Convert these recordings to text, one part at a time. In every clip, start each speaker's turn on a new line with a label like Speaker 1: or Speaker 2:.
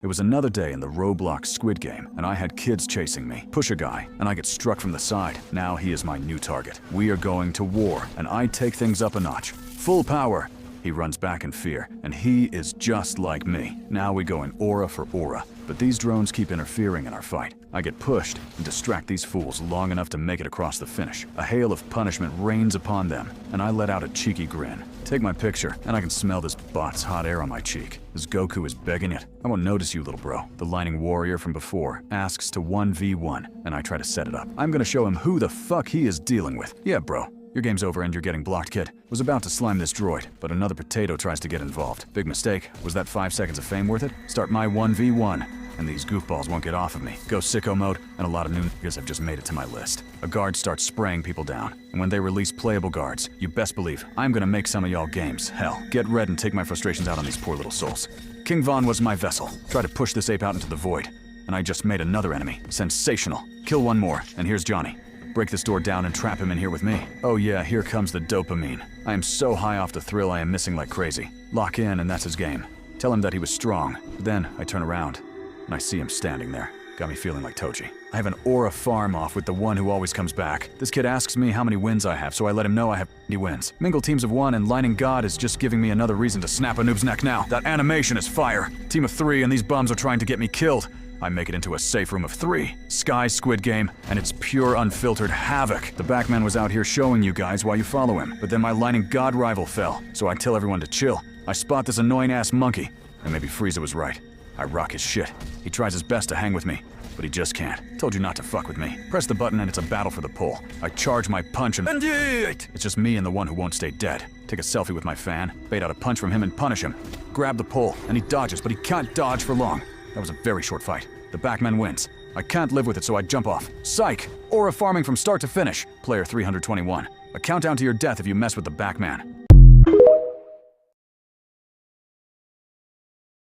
Speaker 1: It was another day in the Roblox Squid Game, and I had kids chasing me. Push a guy, and I get struck from the side. Now he is my new target. We are going to war, and I take things up a notch. Full power. He runs back in fear, and he is just like me. Now we go in aura for aura, but these drones keep interfering in our fight. I get pushed and distract these fools long enough to make it across the finish. A hail of punishment rains upon them, and I let out a cheeky grin. Take my picture, and I can smell this bot's hot air on my cheek. As Goku is begging it. I won't notice you, little bro. The lining warrior from before asks to 1v1, and I try to set it up. I'm gonna show him who the fuck he is dealing with. Yeah, bro. Your game's over and you're getting blocked, kid. Was about to slime this droid, but another potato tries to get involved. Big mistake. Was that 5 seconds of fame worth it? Start my 1v1, and these goofballs won't get off of me. Go sicko mode, and a lot of new niggas have just made it to my list. A guard starts spraying people down, and when they release playable guards, you best believe I'm gonna make some of y'all games hell. Get red and take my frustrations out on these poor little souls. King Von was my vessel. Try to push this ape out into the void, and I just made another enemy. Sensational. Kill one more, and here's Johnny. Break this door down and trap him in here with me. Oh yeah, here comes the dopamine. I am so high off the thrill I am missing like crazy. Lock in and that's his game. Tell him that he was strong. But then I turn around and I see him standing there. Got me feeling like Toji. I have an aura farm off with the one who always comes back. This kid asks me how many wins I have, so I let him know I have 50 wins. Mingle teams of 1 and Lining God is just giving me another reason to snap a noob's neck now. That animation is fire. Team of 3 and these bums are trying to get me killed. I make it into a safe room of 3. Sky Squid Game, and it's pure unfiltered havoc. The Backman was out here showing you guys why you follow him, but then my Lining God rival fell, so I tell everyone to chill. I spot this annoying-ass monkey, and maybe Frieza was right. I rock his shit. He tries his best to hang with me, but he just can't. Told you not to fuck with me. Press the button and it's a battle for the pole. I charge my punch and it's just me and the one who won't stay dead. Take a selfie with my fan, bait out a punch from him and punish him. Grab the pole, and he dodges, but he can't dodge for long. That was a very short fight. The Backman wins. I can't live with it, so I jump off. Psych! Aura farming from start to finish. Player 321. A countdown to your death if you mess with the Backman.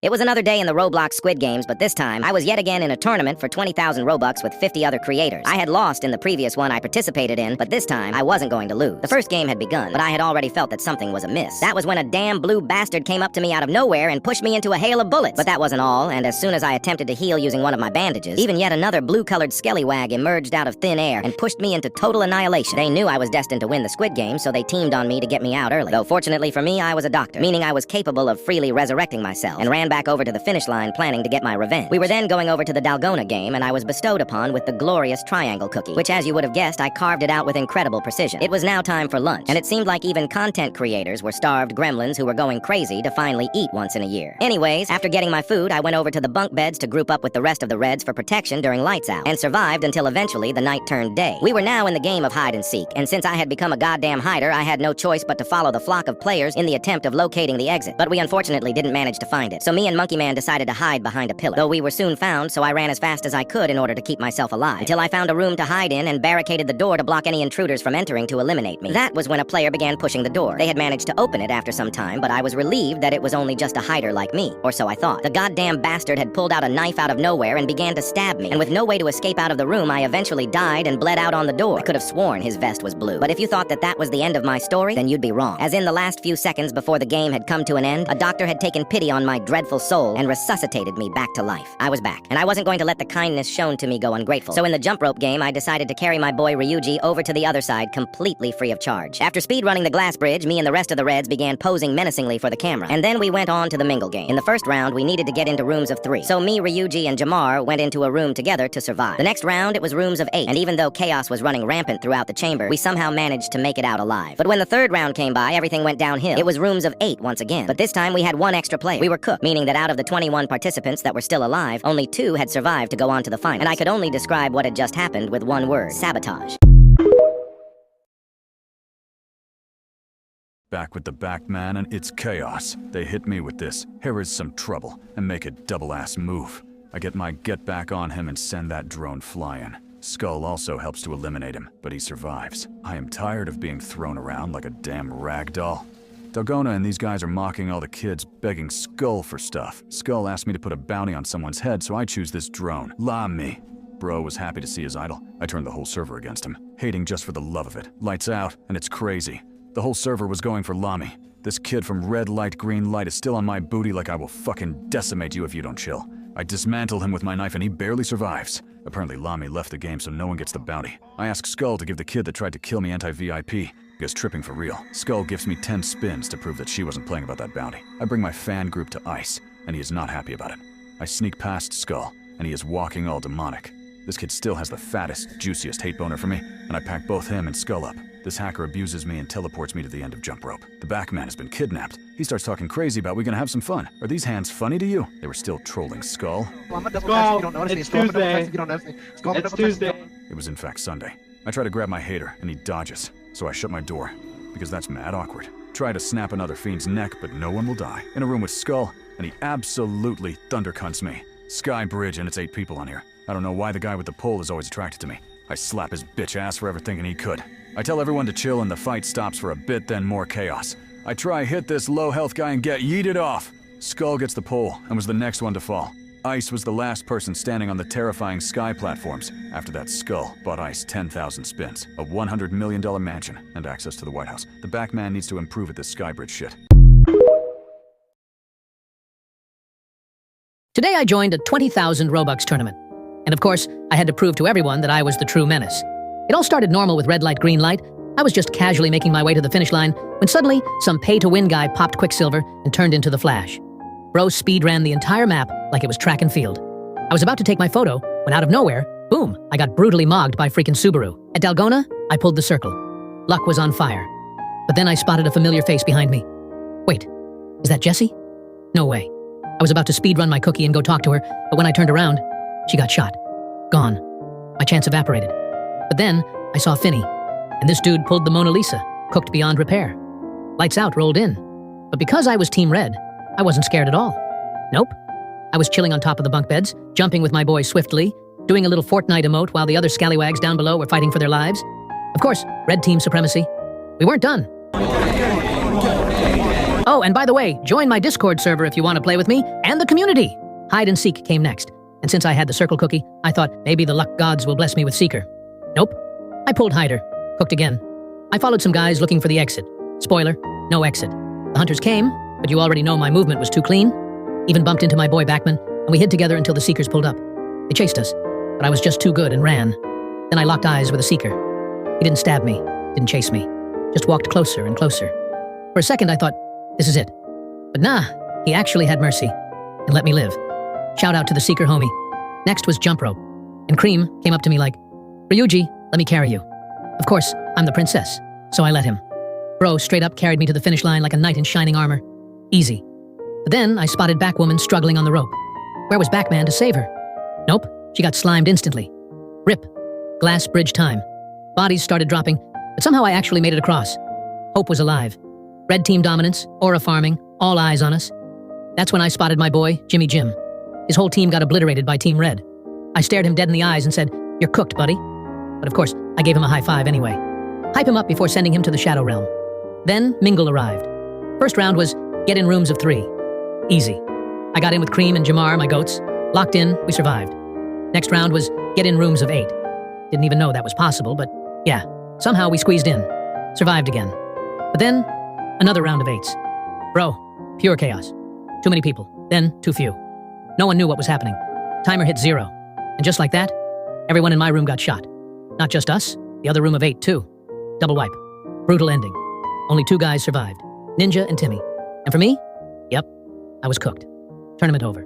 Speaker 2: It was another day in the Roblox Squid Games, but this time, I was yet again in a tournament for 20,000 Robux with 50 other creators. I had lost in the previous one I participated in, but this time, I wasn't going to lose. The first game had begun, but I had already felt that something was amiss. That was when a damn blue bastard came up to me out of nowhere and pushed me into a hail of bullets. But that wasn't all, and as soon as I attempted to heal using one of my bandages, even yet another blue-colored skellywag emerged out of thin air and pushed me into total annihilation. They knew I was destined to win the Squid Game, so they teamed on me to get me out early. Though fortunately for me, I was a doctor, meaning I was capable of freely resurrecting myself, and ran back over to the finish line planning to get my revenge. We were then going over to the Dalgona game, and I was bestowed upon with the glorious triangle cookie, which, as you would have guessed, I carved it out with incredible precision. It was now time for lunch, and it seemed like even content creators were starved gremlins who were going crazy to finally eat once in a year. Anyways, after getting my food, I went over to the bunk beds to group up with the rest of the Reds for protection during lights out, and survived until eventually the night turned day. We were now in the game of hide and seek, and since I had become a goddamn hider, I had no choice but to follow the flock of players in the attempt of locating the exit. But we unfortunately didn't manage to find it, so me and Monkey Man decided to hide behind a pillar. Though we were soon found, so I ran as fast as I could in order to keep myself alive, until I found a room to hide in and barricaded the door to block any intruders from entering to eliminate me. That was when a player began pushing the door. They had managed to open it after some time, but I was relieved that it was only just a hider like me, or so I thought. The goddamn bastard had pulled out a knife out of nowhere and began to stab me, and with no way to escape out of the room, I eventually died and bled out on the door. I could have sworn his vest was blue. But if you thought that that was the end of my story, then you'd be wrong. As in the last few seconds before the game had come to an end, a doctor had taken pity on my dreadful soul and resuscitated me back to life. I was back, and I wasn't going to let the kindness shown to me go ungrateful. So in the jump rope game, I decided to carry my boy Ryuji over to the other side completely free of charge. After speedrunning the glass bridge, me and the rest of the Reds began posing menacingly for the camera, and then we went on to the mingle game. In the first round, we needed to get into rooms of 3. So me, Ryuji, and Jamar went into a room together to survive. The next round, it was rooms of 8, and even though chaos was running rampant throughout the chamber, we somehow managed to make it out alive. But when the third round came by, everything went downhill. It was rooms of 8 once again, but this time we had 1 extra player. We were cooked, meaning that out of the 21 participants that were still alive, only 2 had survived to go on to the final, and I could only describe what had just happened with one word: sabotage.
Speaker 1: Back with the Backman, and it's chaos. They hit me with this. Here is some trouble, and make a double-ass move. I get my get back on him and send that drone flying. Skull also helps to eliminate him, but he survives. I am tired of being thrown around like a damn rag doll. Dalgona and these guys are mocking all the kids, begging Skull for stuff. Skull asked me to put a bounty on someone's head, so I choose this drone. La me. Bro was happy to see his idol. I turned the whole server against him, hating just for the love of it. Lights out, and it's crazy. The whole server was going for Lami. This kid from red light, green light is still on my booty like I will fucking decimate you if you don't chill. I dismantle him with my knife and he barely survives. Apparently Lamy left the game so no one gets the bounty. I ask Skull to give the kid that tried to kill me anti-VIP. Because tripping for real. Skull gives me 10 spins to prove that she wasn't playing about that bounty. I bring my fan group to ice, and he is not happy about it. I sneak past Skull, and he is walking all demonic. This kid still has the fattest, juiciest hate boner for me, and I pack both him and Skull up. This hacker abuses me and teleports me to the end of jump rope. The Backman has been kidnapped. He starts talking crazy about we gonna have some fun. Are these hands funny to you? They were still trolling Skull.
Speaker 3: It's Tuesday. It's Tuesday.
Speaker 1: It was in fact Sunday. I try to grab my hater, and he dodges, so I shut my door, because that's mad awkward. Try to snap another fiend's neck, but no one will die. In a room with Skull, and he absolutely thundercunts me. Sky Bridge, and it's 8 people on here. I don't know why the guy with the pole is always attracted to me. I slap his bitch ass for ever thinking he could. I tell everyone to chill and the fight stops for a bit, then more chaos. I try hit this low health guy and get yeeted off. Skull gets the pole and was the next one to fall. Ice was the last person standing on the terrifying sky platforms. After that, Skull bought Ice 10,000 spins, a $100 million mansion, and access to the White House. The Backman needs to improve at this Skybridge shit.
Speaker 4: Today I joined a 20,000 Robux tournament. And of course, I had to prove to everyone that I was the true menace. It all started normal with red light, green light. I was just casually making my way to the finish line when suddenly some pay-to-win guy popped Quicksilver and turned into the Flash. Bro speed ran the entire map like it was track and field. I was about to take my photo when out of nowhere, boom, I got brutally mogged by freaking Subaru. At Dalgona, I pulled the circle. Luck was on fire. But then I spotted a familiar face behind me. Wait, is that Jessie? No way. I was about to speedrun my cookie and go talk to her, but when I turned around, she got shot. Gone. My chance evaporated. But then, I saw Finny, and this dude pulled the Mona Lisa, cooked beyond repair. Lights Out rolled in. But because I was Team Red, I wasn't scared at all. Nope. I was chilling on top of the bunk beds, jumping with my boys swiftly, doing a little Fortnite emote while the other scallywags down below were fighting for their lives. Of course, Red Team supremacy. We weren't done. Oh, and by the way, join my Discord server if you want to play with me, and the community! Hide and Seek came next, and since I had the circle cookie, I thought maybe the luck gods will bless me with Seeker. Nope. I pulled Hider, cooked again. I followed some guys looking for the exit. Spoiler, no exit. The hunters came, but you already know my movement was too clean. Even bumped into my boy Backman, and we hid together until the Seekers pulled up. They chased us, but I was just too good and ran. Then I locked eyes with a Seeker. He didn't stab me, didn't chase me, just walked closer and closer. For a second I thought, this is it. But nah, he actually had mercy, and let me live. Shout out to the Seeker homie. Next was Jump Rope, and Cream came up to me like, Ryuji, let me carry you. Of course, I'm the princess, so I let him. Bro straight up carried me to the finish line like a knight in shining armor. Easy. But then I spotted Backwoman struggling on the rope. Where was Backman to save her? Nope, she got slimed instantly. Rip. Glass bridge time. Bodies started dropping, but somehow I actually made it across. Hope was alive. Red team dominance, aura farming, all eyes on us. That's when I spotted my boy, Jimmy Jim. His whole team got obliterated by Team Red. I stared him dead in the eyes and said, "You're cooked, buddy." But of course, I gave him a high five anyway. Hype him up before sending him to the Shadow Realm. Then Mingle arrived. First round was get in rooms of 3. Easy. I got in with Cream and Jamar, my goats. Locked in, we survived. Next round was get in rooms of 8. Didn't even know that was possible, but yeah, somehow we squeezed in. Survived again. But then, another round of 8s. Bro, pure chaos. Too many people, then too few. No one knew what was happening. Timer hit 0. And just like that, everyone in my room got shot. Not just us, the other room of 8 too. Double wipe. Brutal ending. Only 2 guys survived. Ninja and Timmy. And for me? Yep, I was cooked. Tournament over.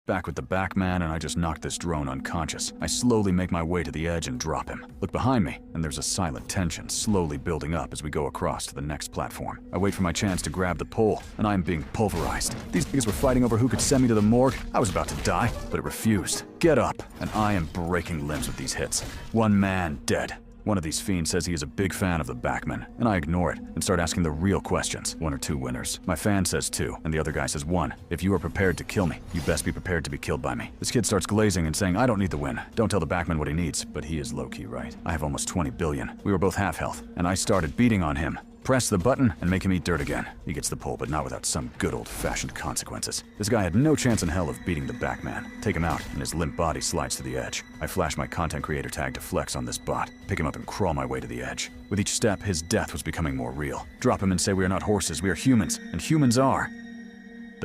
Speaker 1: Back with the Backman, and I just knocked this drone unconscious. I slowly make my way to the edge and drop him. Look behind me, and there's a silent tension slowly building up as we go across to the next platform. I wait for my chance to grab the pole, and I am being pulverized. These niggas were fighting over who could send me to the morgue. I was about to die, but it refused. Get up, and I am breaking limbs with these hits. 1 man dead. One of these fiends says he is a big fan of the Backman, and I ignore it and start asking the real questions. 1 or 2 winners. My fan says 2, and the other guy says 1. If you are prepared to kill me, you best be prepared to be killed by me. This kid starts glazing and saying, I don't need the win. Don't tell the Backman what he needs, but he is low-key right. I have almost 20 billion. We were both half health, and I started beating on him. Press the button and make him eat dirt again. He gets the pole, but not without some good old-fashioned consequences. This guy had no chance in hell of beating the Backman. Take him out, and his limp body slides to the edge. I flash my content creator tag to flex on this bot, pick him up and crawl my way to the edge. With each step, his death was becoming more real. Drop him and say we are not horses, we are humans, and humans are.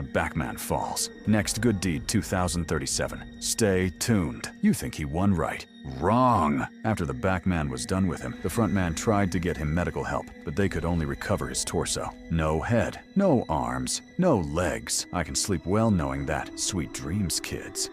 Speaker 1: The Backman falls. Next good deed 2037. Stay tuned. You think he won right. Wrong. After the Backman was done with him, the frontman tried to get him medical help, but they could only recover his torso. No head, no arms, no legs. I can sleep well knowing that. Sweet dreams, kids.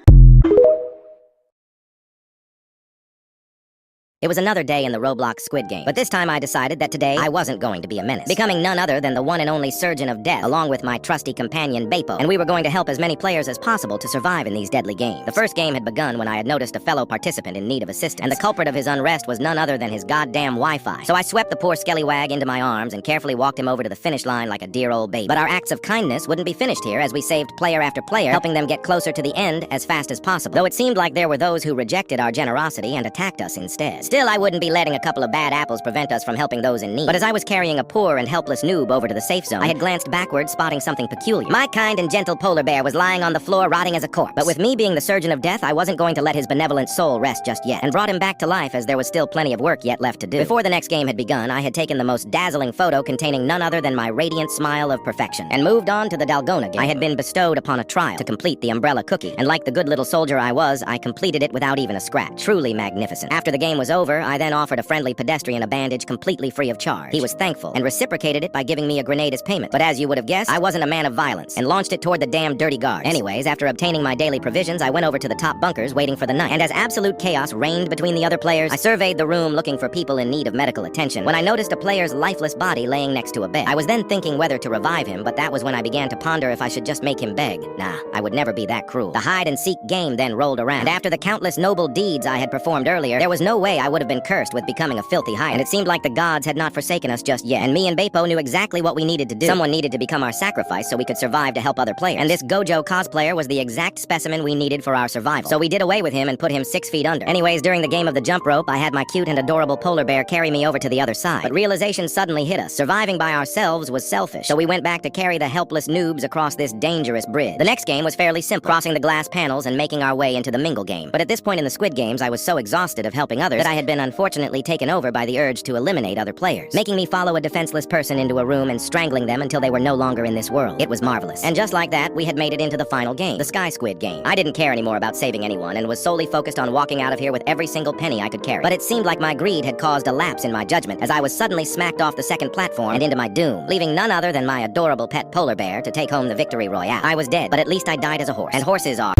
Speaker 2: It was another day in the Roblox Squid Game, but this time I decided that today I wasn't going to be a menace, becoming none other than the one and only Surgeon of Death, along with my trusty companion Beppo, and we were going to help as many players as possible to survive in these deadly games. The first game had begun when I had noticed a fellow participant in need of assistance, and the culprit of his unrest was none other than his goddamn Wi-Fi. So I swept the poor skellywag into my arms and carefully walked him over to the finish line like a dear old baby. But our acts of kindness wouldn't be finished here, as we saved player after player, helping them get closer to the end as fast as possible, though it seemed like there were those who rejected our generosity and attacked us instead. Still, I wouldn't be letting a couple of bad apples prevent us from helping those in need. But as I was carrying a poor and helpless noob over to the safe zone, I had glanced backward, spotting something peculiar. My kind and gentle polar bear was lying on the floor, rotting as a corpse. But with me being the Surgeon of Death, I wasn't going to let his benevolent soul rest just yet, and brought him back to life as there was still plenty of work yet left to do. Before the next game had begun, I had taken the most dazzling photo containing none other than my radiant smile of perfection, and moved on to the Dalgona game. I had been bestowed upon a trial to complete the umbrella cookie, and like the good little soldier I was, I completed it without even a scratch. Truly magnificent. After the game was over, I then offered a friendly pedestrian a bandage completely free of charge. He was thankful and reciprocated it by giving me a grenade as payment. But as you would have guessed, I wasn't a man of violence and launched it toward the damn dirty guards. Anyways, after obtaining my daily provisions, I went over to the top bunkers waiting for the night. And as absolute chaos reigned between the other players, I surveyed the room looking for people in need of medical attention when I noticed a player's lifeless body laying next to a bed. I was then thinking whether to revive him, but that was when I began to ponder if I should just make him beg. Nah, I would never be that cruel. The hide-and-seek game then rolled around, and after the countless noble deeds I had performed earlier, there was no way I would have been cursed with becoming a filthy hide. And it seemed like the gods had not forsaken us just yet, and me and Beppo knew exactly what we needed to do. Someone needed to become our sacrifice so we could survive to help other players, and this Gojo cosplayer was the exact specimen we needed for our survival. So we did away with him and put him 6 feet under. Anyways, during the game of the jump rope, I had my cute and adorable polar bear carry me over to the other side, but realization suddenly hit us. Surviving by ourselves was selfish, so we went back to carry the helpless noobs across this dangerous bridge. The next game was fairly simple, crossing the glass panels and making our way into the mingle game. But at this point in the Squid Games, I was so exhausted of helping others that I had been unfortunately taken over by the urge to eliminate other players, making me follow a defenseless person into a room and strangling them until they were no longer in this world. It was marvelous. And just like that, we had made it into the final game, the Sky Squid game. I didn't care anymore about saving anyone and was solely focused on walking out of here with every single penny I could carry. But it seemed like my greed had caused a lapse in my judgment, as I was suddenly smacked off the second platform and into my doom, leaving none other than my adorable pet polar bear to take home the victory royale. I was dead, but at least I died as a horse, and horses are...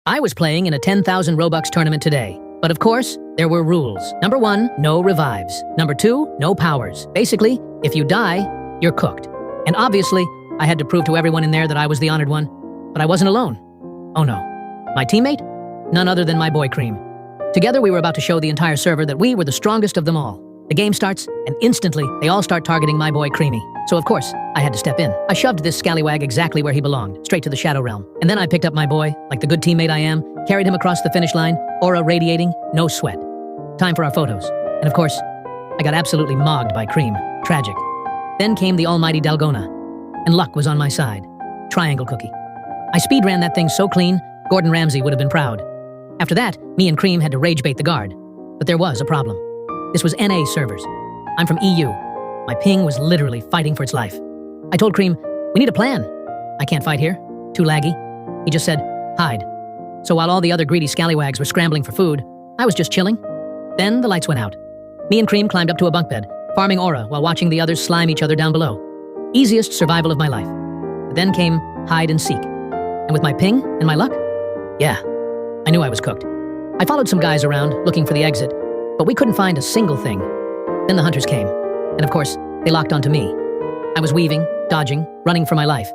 Speaker 4: I was playing in a 10,000 Robux tournament today. But of course, there were rules. Number 1, no revives. Number 2, no powers. Basically, if you die, you're cooked. And obviously, I had to prove to everyone in there that I was the honored one. But I wasn't alone. Oh no. My teammate? None other than my boy Cream. Together we were about to show the entire server that we were the strongest of them all. The game starts, and instantly, they all start targeting my boy Creamy. So of course, I had to step in. I shoved this scallywag exactly where he belonged, straight to the Shadow Realm. And then I picked up my boy, like the good teammate I am, carried him across the finish line, aura radiating, no sweat. Time for our photos. And of course, I got absolutely mogged by Cream. Tragic. Then came the almighty Dalgona, and luck was on my side. Triangle cookie. I speedran that thing so clean, Gordon Ramsay would have been proud. After that, me and Cream had to rage bait the guard. But there was a problem. This was NA servers. I'm from EU. My ping was literally fighting for its life. I told Cream, we need a plan. I can't fight here. Too laggy. He just said, hide. So while all the other greedy scallywags were scrambling for food, I was just chilling. Then the lights went out. Me and Cream climbed up to a bunk bed, farming aura while watching the others slime each other down below. Easiest survival of my life. But then came hide and seek. And with my ping and my luck, yeah, I knew I was cooked. I followed some guys around looking for the exit, but we couldn't find a single thing. Then the hunters came, and of course, they locked onto me. I was weaving, dodging, running for my life,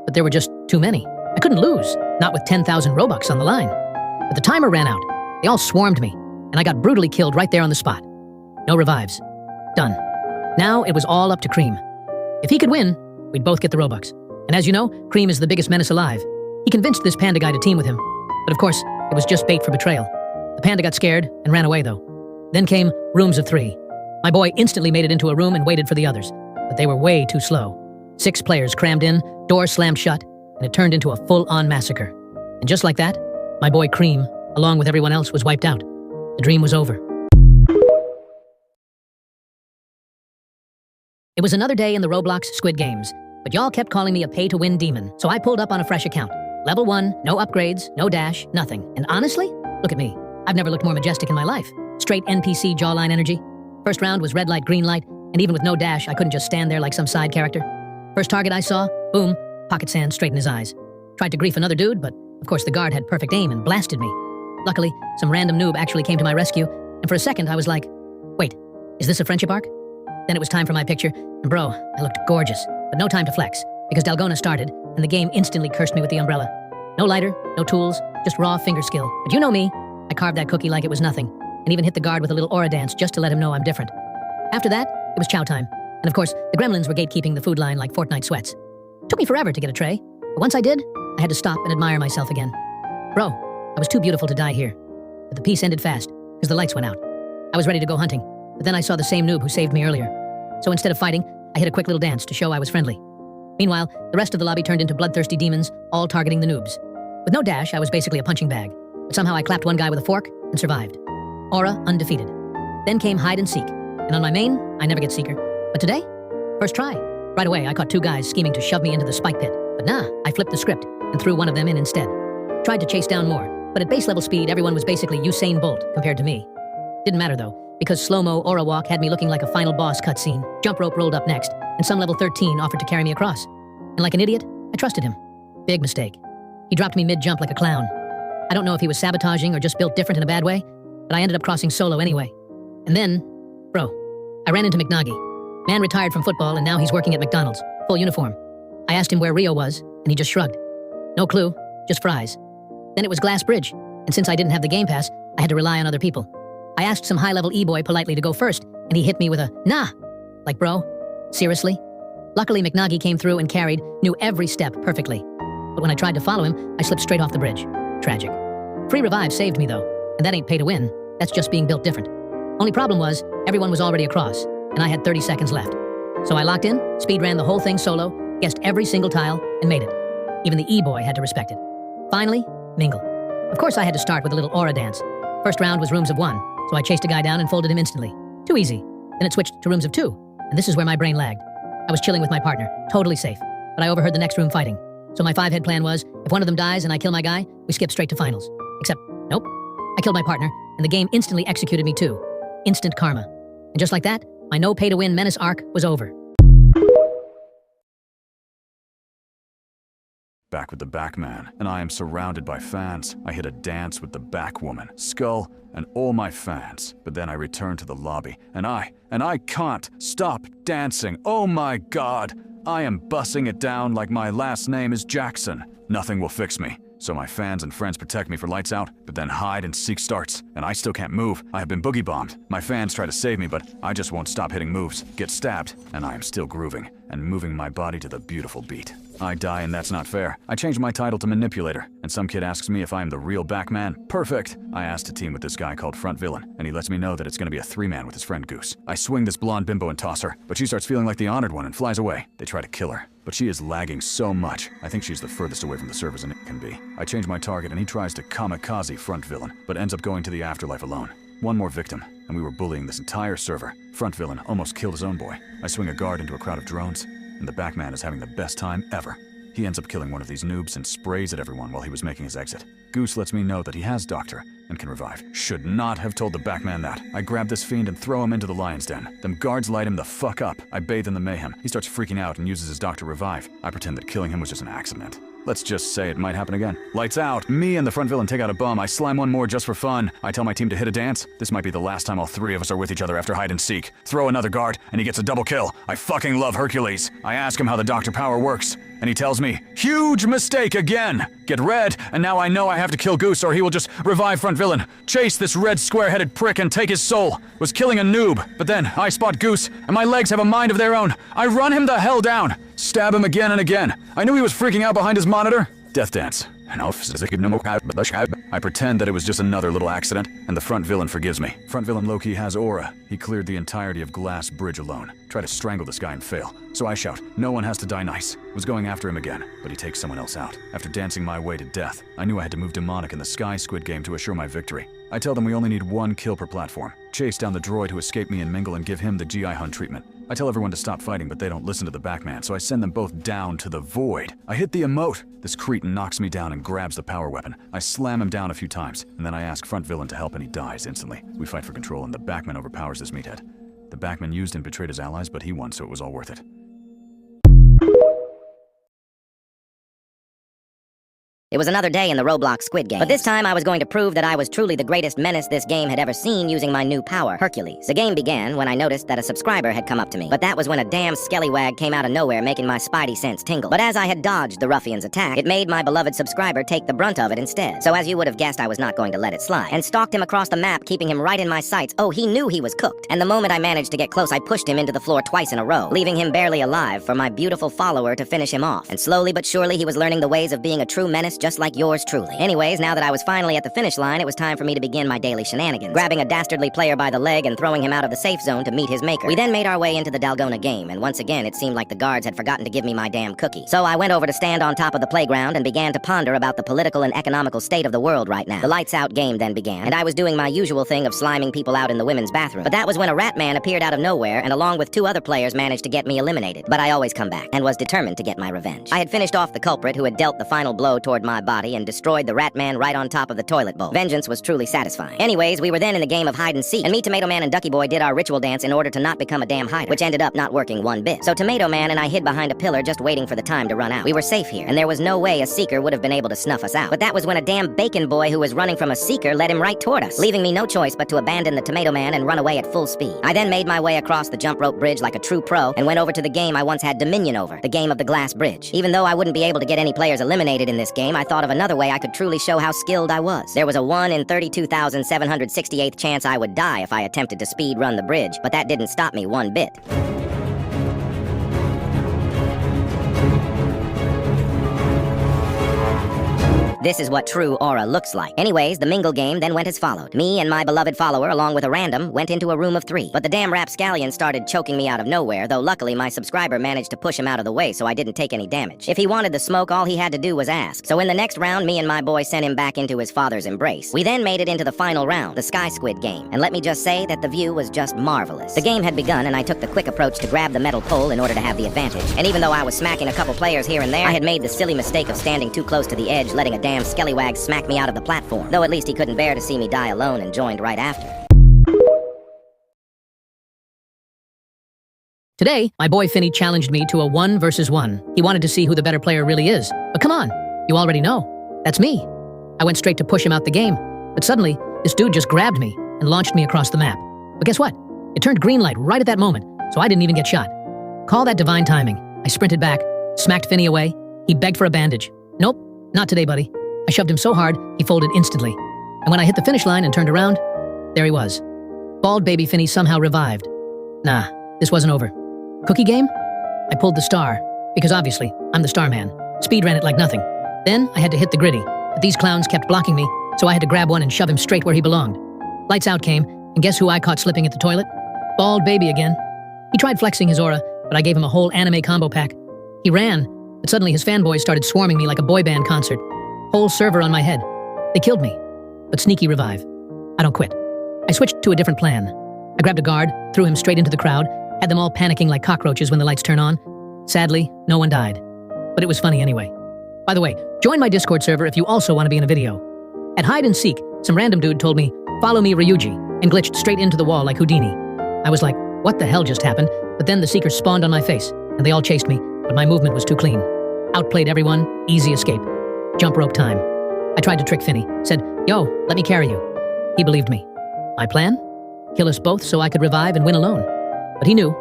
Speaker 4: but there were just too many. I couldn't lose, not with 10,000 Robux on the line. But the timer ran out. They all swarmed me, and I got brutally killed right there on the spot. No revives. Done. Now it was all up to Cream. If he could win, we'd both get the Robux. And as you know, Cream is the biggest menace alive. He convinced this panda guy to team with him. But of course, it was just bait for betrayal. The panda got scared and ran away though. Then came rooms of 3. My boy instantly made it into a room and waited for the others, but they were way too slow. 6 players crammed in, doors slammed shut, and it turned into a full-on massacre. And just like that, my boy Cream, along with everyone else, was wiped out. The dream was over. It was another day in the Roblox Squid Games, but y'all kept calling me a pay-to-win demon, so I pulled up on a fresh account. Level 1, no upgrades, no dash, nothing. And honestly, look at me. I've never looked more majestic in my life. Straight NPC jawline energy. First round was red light, green light, and even with no dash, I couldn't just stand there like some side character. First target I saw, boom, pocket sand straight in his eyes. Tried to grief another dude, but of course the guard had perfect aim and blasted me. Luckily, some random noob actually came to my rescue, and for a second I was like, wait, is this a friendship arc? Then it was time for my picture, and bro, I looked gorgeous, but no time to flex, because Dalgona started, and the game instantly cursed me with the umbrella. No lighter, no tools, just raw finger skill. But you know me, I carved that cookie like it was nothing, and even hit the guard with a little aura dance just to let him know I'm different. After that, it was chow time, and of course, the gremlins were gatekeeping the food line like Fortnite sweats. Took me forever to get a tray, but once I did, I had to stop and admire myself again. Bro, I was too beautiful to die here. But the piece ended fast, because the lights went out. I was ready to go hunting, but then I saw the same noob who saved me earlier. So instead of fighting, I hit a quick little dance to show I was friendly. Meanwhile, the rest of the lobby turned into bloodthirsty demons, all targeting the noobs. With no dash, I was basically a punching bag, but somehow I clapped one guy with a fork and survived. Aura undefeated. Then came hide and seek, and on my main, I never get seeker. But today, first try. Right away, I caught two guys scheming to shove me into the spike pit, but nah, I flipped the script and threw one of them in instead. Tried to chase down more, but at base level speed, everyone was basically Usain Bolt compared to me. Didn't matter though, because slow-mo aura walk had me looking like a final boss cutscene. Jump rope rolled up next, and some level 13 offered to carry me across. And like an idiot, I trusted him. Big mistake. He dropped me mid-jump like a clown. I don't know if he was sabotaging or just built different in a bad way, but I ended up crossing solo anyway. And then, bro, I ran into McNaghy. Man retired from football and now he's working at McDonald's, full uniform. I asked him where Rio was, and he just shrugged. No clue, just fries. Then it was Glass Bridge, and since I didn't have the Game Pass, I had to rely on other people. I asked some high-level e-boy politely to go first, and he hit me with a, nah. Like, bro, seriously? Luckily, McNaghy came through and carried, knew every step perfectly. But when I tried to follow him, I slipped straight off the bridge. Tragic. Free revive saved me, though, and that ain't pay to win. That's just being built different. Only problem was, everyone was already across, and I had 30 seconds left. So I locked in, speed ran the whole thing solo, guessed every single tile, and made it. Even the e-boy had to respect it. Finally, mingle. Of course, I had to start with a little aura dance. First round was rooms of 1, so I chased a guy down and folded him instantly. Too easy. Then it switched to rooms of 2, and this is where my brain lagged. I was chilling with my partner, totally safe, but I overheard the next room fighting. So my 5-head plan was, if one of them dies and I kill my guy, we skip straight to finals. Except, nope. I killed my partner, and the game instantly executed me too. Instant karma. And just like that, my no pay-to-win menace arc was over.
Speaker 1: Back with the Backman, and I am surrounded by fans. I hit a dance with the Backwoman, Skull, and all my fans. But then I returned to the lobby, and I can't stop dancing. Oh my God! I am bussing it down like my last name is Jackson. Nothing will fix me. So my fans and friends protect me for lights out, but then hide and seek starts, and I still can't move. I have been boogie bombed. My fans try to save me, but I just won't stop hitting moves, get stabbed, and I am still grooving, and moving my body to the beautiful beat. I die and that's not fair. I changed my title to Manipulator, and some kid asks me if I am the real Backman. Perfect! I asked to team with this guy called Front Villain, and he lets me know that it's gonna be a 3-man with his friend Goose. I swing this blonde bimbo and toss her, but she starts feeling like the honored one and flies away. They try to kill her, but she is lagging so much. I think she's the furthest away from the servers it can be. I change my target and he tries to kamikaze Front Villain, but ends up going to the afterlife alone. One more victim, and we were bullying this entire server. Front Villain almost killed his own boy. I swing a guard into a crowd of drones, and the Backman is having the best time ever. He ends up killing one of these noobs and sprays at everyone while he was making his exit. Goose lets me know that he has Doctor and can revive. Should not have told the Backman that. I grab this fiend and throw him into the lion's den. Them guards light him the fuck up. I bathe in the mayhem. He starts freaking out and uses his Doctor revive. I pretend that killing him was just an accident. Let's just say it might happen again. Lights out. Me and the Front Villain take out a bum. I slime one more just for fun. I tell my team to hit a dance. This might be the last time all 3 of us are with each other after hide and seek. Throw another guard, and he gets a double kill. I fucking love Hercules. I ask him how the Doctor power works, and he tells me, huge mistake again. Get red, and now I know I have to kill Goose or he will just revive Front Villain. Chase this red square-headed prick and take his soul. Was killing a noob, but then I spot Goose, and my legs have a mind of their own. I run him the hell down. Stab him again and again. I knew he was freaking out behind his monitor. Death dance. I pretend that it was just another little accident, and the Front Villain forgives me. Front Villain low-key has aura. He cleared the entirety of Glass Bridge alone. Try to strangle this guy and fail. So I shout, no one has to die nice. Was going after him again, but he takes someone else out. After dancing my way to death, I knew I had to move demonic in the Sky Squid Game to assure my victory. I tell them we only need 1 kill per platform. Chase down the droid who escaped me and mingle and give him the GI Hun treatment. I tell everyone to stop fighting, but they don't listen to the Backman, so I send them both down to the void. I hit the emote. This cretin knocks me down and grabs the power weapon. I slam him down a few times, and then I ask front villain to help, and he dies instantly. We fight for control, and the Backman overpowers this meathead. The Backman used and betrayed his allies, but he won, so it was all worth it.
Speaker 2: It was another day in the Roblox Squid Game, but this time I was going to prove that I was truly the greatest menace this game had ever seen using my new power, Hercules. The game began when I noticed that a subscriber had come up to me, but that was when a damn skellywag came out of nowhere making my spidey sense tingle. But as I had dodged the ruffian's attack, it made my beloved subscriber take the brunt of it instead. So as you would have guessed, I was not going to let it slide, and stalked him across the map, keeping him right in my sights. Oh, he knew he was cooked, and the moment I managed to get close, I pushed him into the floor twice in a row, leaving him barely alive for my beautiful follower to finish him off. And slowly but surely he was learning the ways of being a true menace, just like yours truly. Anyways, now that I was finally at the finish line, it was time for me to begin my daily shenanigans, grabbing a dastardly player by the leg and throwing him out of the safe zone to meet his maker. We then made our way into the Dalgona game, and once again it seemed like the guards had forgotten to give me my damn cookie. So I went over to stand on top of the playground and began to ponder about the political and economical state of the world right now. The lights out game then began, and I was doing my usual thing of sliming people out in the women's bathroom. But that was when a rat man appeared out of nowhere, and along with 2 other players managed to get me eliminated. But I always come back, and was determined to get my revenge. I had finished off the culprit who had dealt the final blow toward my body and destroyed the rat man right on top of the toilet bowl. Vengeance was truly satisfying. Anyways, we were then in the game of hide and seek, and me, Tomato Man, and Ducky Boy did our ritual dance in order to not become a damn hider, which ended up not working one bit. So Tomato Man and I hid behind a pillar just waiting for the time to run out. We were safe here, and there was no way a seeker would have been able to snuff us out. But that was when a damn bacon boy who was running from a seeker led him right toward us, leaving me no choice but to abandon the Tomato Man and run away at full speed. I then made my way across the jump rope bridge like a true pro and went over to the game I once had dominion over, the game of the glass bridge. Even though I wouldn't be able to get any players eliminated in this game, I thought of another way I could truly show how skilled I was. There was a 1 in 32,768th chance I would die if I attempted to speed run the bridge, but that didn't stop me one bit. This is what true aura looks like. Anyways, the mingle game then went as followed. Me and my beloved follower, along with a random, went into a room of 3. But the damn rapscallion started choking me out of nowhere, though luckily my subscriber managed to push him out of the way so I didn't take any damage. If he wanted the smoke, all he had to do was ask. So in the next round, me and my boy sent him back into his father's embrace. We then made it into the final round, the Sky Squid game. And let me just say that the view was just marvelous. The game had begun and I took the quick approach to grab the metal pole in order to have the advantage. And even though I was smacking a couple players here and there, I had made the silly mistake of standing too close to the edge, letting a damn skellywag smack me out of the platform. Though at least he couldn't bear to see me die alone and joined right after.
Speaker 4: Today, my boy Finny challenged me to a 1 versus 1. He wanted to see who the better player really is. But come on, you already know. That's me. I went straight to push him out the game. But suddenly, this dude just grabbed me and launched me across the map. But guess what? It turned green light right at that moment, so I didn't even get shot. Call that divine timing. I sprinted back, smacked Finny away. He begged for a bandage. Nope, not today, buddy. I shoved him so hard, he folded instantly. And when I hit the finish line and turned around, there he was. Bald baby Finny somehow revived. Nah, this wasn't over. Cookie game? I pulled the star, because obviously, I'm the star man. Speed ran it like nothing. Then, I had to hit the gritty, but these clowns kept blocking me, so I had to grab one and shove him straight where he belonged. Lights out came, and guess who I caught slipping at the toilet? Bald baby again. He tried flexing his aura, but I gave him a whole anime combo pack. He ran, but suddenly his fanboys started swarming me like a boy band concert. Whole server on my head. They killed me. But sneaky revive. I don't quit. I switched to a different plan. I grabbed a guard, threw him straight into the crowd, had them all panicking like cockroaches when the lights turn on. Sadly, no one died. But it was funny anyway. By the way, join my Discord server if you also want to be in a video. At hide and seek, some random dude told me, "Follow me, Ryuji," and glitched straight into the wall like Houdini. I was like, what the hell just happened? But then the seekers spawned on my face, and they all chased me, but my movement was too clean. Outplayed everyone, easy escape. Jump rope time. I tried to trick Finny, said, "Yo, let me carry you." He believed me. My plan? Kill us both so I could revive and win alone. But he knew.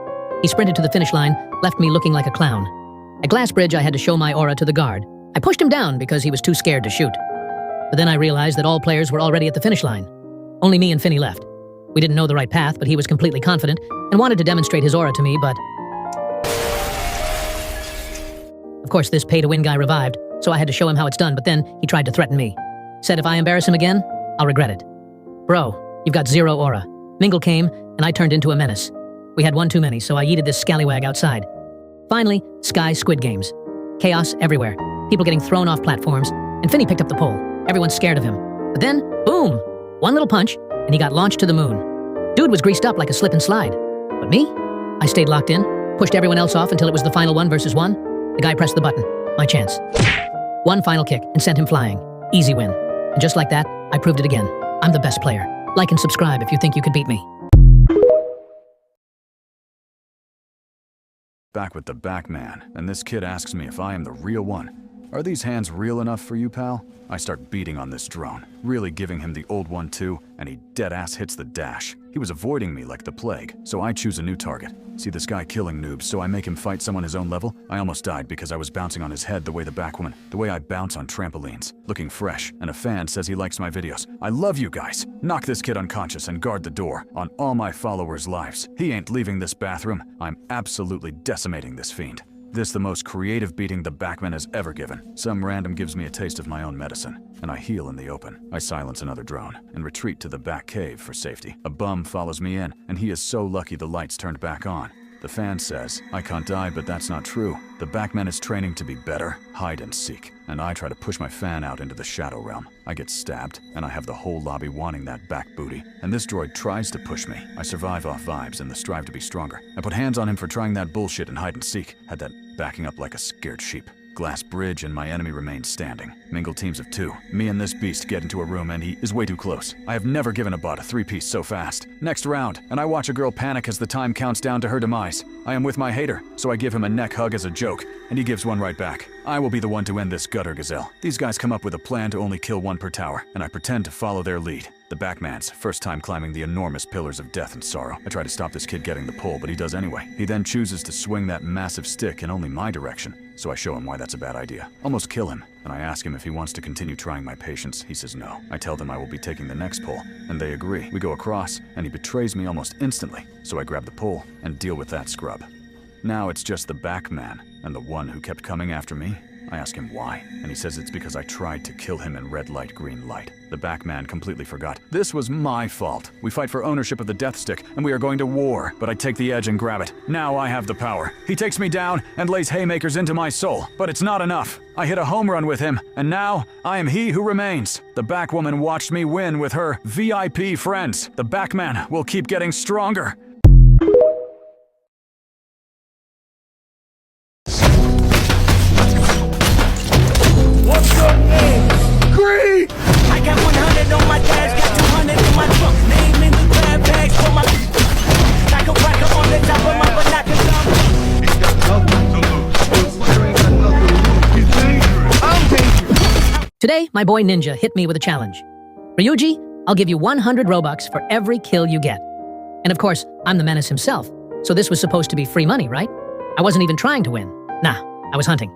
Speaker 4: He sprinted to the finish line, left me looking like a clown. At Glass Bridge, I had to show my aura to the guard. I pushed him down because he was too scared to shoot. But then I realized that all players were already at the finish line. Only me and Finny left. We didn't know the right path, but he was completely confident and wanted to demonstrate his aura to me, but... Of course, this pay-to-win guy revived, so I had to show him how it's done, but then he tried to threaten me. Said if I embarrass him again, I'll regret it. Bro, you've got 0 aura. Mingle came, and I turned into a menace. We had one too many, so I yeeted this scallywag outside. Finally, Sky Squid Games. Chaos everywhere. People getting thrown off platforms, and Finny picked up the pole. Everyone's scared of him. But then, boom! One little punch, and he got launched to the moon. Dude was greased up like a slip and slide. But me? I stayed locked in, pushed everyone else off until it was the final 1 versus 1. The guy pressed the button. My chance. One final kick and sent him flying. Easy win. And just like that, I proved it again. I'm the best player. Like and subscribe if you think you could beat me.
Speaker 1: Back with the back man, and this kid asks me if I am the real one. Are these hands real enough for you, pal? I start beating on this drone, really giving him the old one too, and he dead-ass hits the dash. He was avoiding me like the plague, so I choose a new target. See this guy killing noobs, so I make him fight someone his own level? I almost died because I was bouncing on his head the way I bounce on trampolines. Looking fresh, and a fan says he likes my videos. I love you guys. Knock this kid unconscious and guard the door on all my followers' lives. He ain't leaving this bathroom. I'm absolutely decimating this fiend. This the most creative beating the backman has ever given. Some random gives me a taste of my own medicine, and I heal in the open. I silence another drone and retreat to the back cave for safety. A bum follows me in, and he is so lucky the lights turned back on. The fan says, I can't die, but that's not true. The backman is training to be better, hide and seek, and I try to push my fan out into the shadow realm. I get stabbed, and I have the whole lobby wanting that back booty, and this droid tries to push me. I survive off vibes and the strive to be stronger. I put hands on him for trying that bullshit and hide and seek, had that backing up like a scared sheep. Glass bridge and my enemy remains standing. Mingle teams of 2. Me and this beast get into a room and he is way too close. I have never given a bot a 3-piece so fast. Next round, and I watch a girl panic as the time counts down to her demise. I am with my hater, so I give him a neck hug as a joke, and he gives one right back. I will be the one to end this gutter gazelle. These guys come up with a plan to only kill 1 per tower, and I pretend to follow their lead. The backman's first time climbing the enormous pillars of death and sorrow. I try to stop this kid getting the pull, but he does anyway. He then chooses to swing that massive stick in only my direction, so I show him why that's a bad idea. Almost kill him, and I ask him if he wants to continue trying my patience. He says no. I tell them I will be taking the next pull, and they agree. We go across, and he betrays me almost instantly, so I grab the pull and deal with that scrub. Now it's just the backman, and the one who kept coming after me. I ask him why, and he says it's because I tried to kill him in red light, green light. The backman completely forgot. This was my fault. We fight for ownership of the death stick, and we are going to war, but I take the edge and grab it. Now I have the power. He takes me down and lays haymakers into my soul, but it's not enough. I hit a home run with him, and now I am he who remains. The backwoman watched me win with her VIP friends. The backman will keep getting stronger.
Speaker 5: What's your name? Green! I got 100 on my dash, got 200 in my trunk. Name in the grab bags for my like a whacker on the top of my binoculars. He's got nothing to lose. Slayer ain't got nothing to lose. He's dangerous. I'm dangerous.
Speaker 4: Today, my boy Ninja hit me with a challenge. Ryuji, I'll give you 100 Robux for every kill you get. And of course, I'm the menace himself, so this was supposed to be free money, right? I wasn't even trying to win. Nah, I was hunting.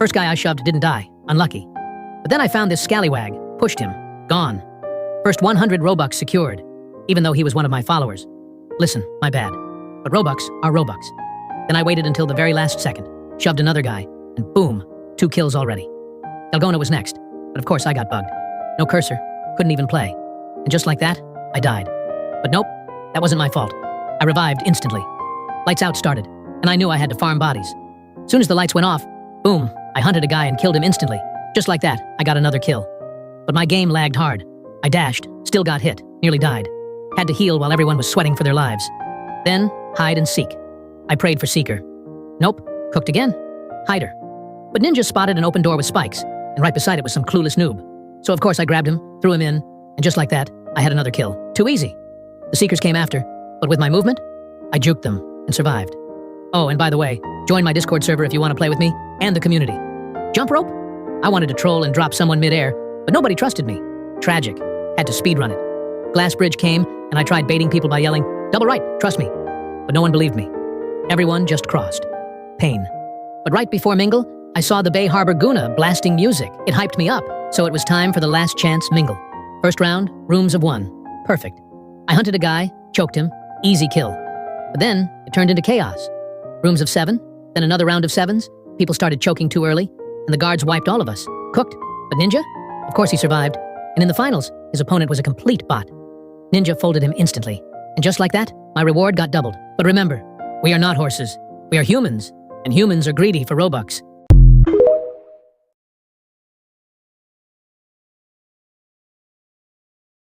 Speaker 4: First guy I shoved didn't die. Unlucky. But then I found this scallywag, pushed him, gone. First 100 Robux secured, even though he was one of my followers. Listen, my bad. But Robux are Robux. Then I waited until the very last second, shoved another guy, and boom, 2 kills already. Dalgona was next, but of course I got bugged. No cursor, couldn't even play. And just like that, I died. But nope, that wasn't my fault. I revived instantly. Lights out started, and I knew I had to farm bodies. Soon as the lights went off, boom, I hunted a guy and killed him instantly. Just like that, I got another kill. But my game lagged hard. I dashed, still got hit, nearly died. Had to heal while everyone was sweating for their lives. Then, hide and seek. I prayed for Seeker. Nope, cooked again. Hider. But Ninja spotted an open door with spikes, and right beside it was some clueless noob. So of course I grabbed him, threw him in, and just like that, I had another kill. Too easy. The Seekers came after, but with my movement, I juked them and survived. Oh, and by the way, join my Discord server if you want to play with me and the community. Jump rope? I wanted to troll and drop someone mid-air, but nobody trusted me. Tragic. Had to speedrun it. Glass bridge came, and I tried baiting people by yelling, "Double right, trust me." But no one believed me. Everyone just crossed. Pain. But right before Mingle, I saw the Bay Harbor Guna blasting music. It hyped me up, so it was time for the last chance Mingle. First round, rooms of 1. Perfect. I hunted a guy, choked him, easy kill. But then, it turned into chaos. Rooms of 7, then another round of 7s. People started choking too early, and the guards wiped all of us. Cooked. But Ninja? Of course he survived. And in the finals, his opponent was a complete bot. Ninja folded him instantly. And just like that, my reward got doubled. But remember, we are not horses. We are humans. And humans are greedy for Robux.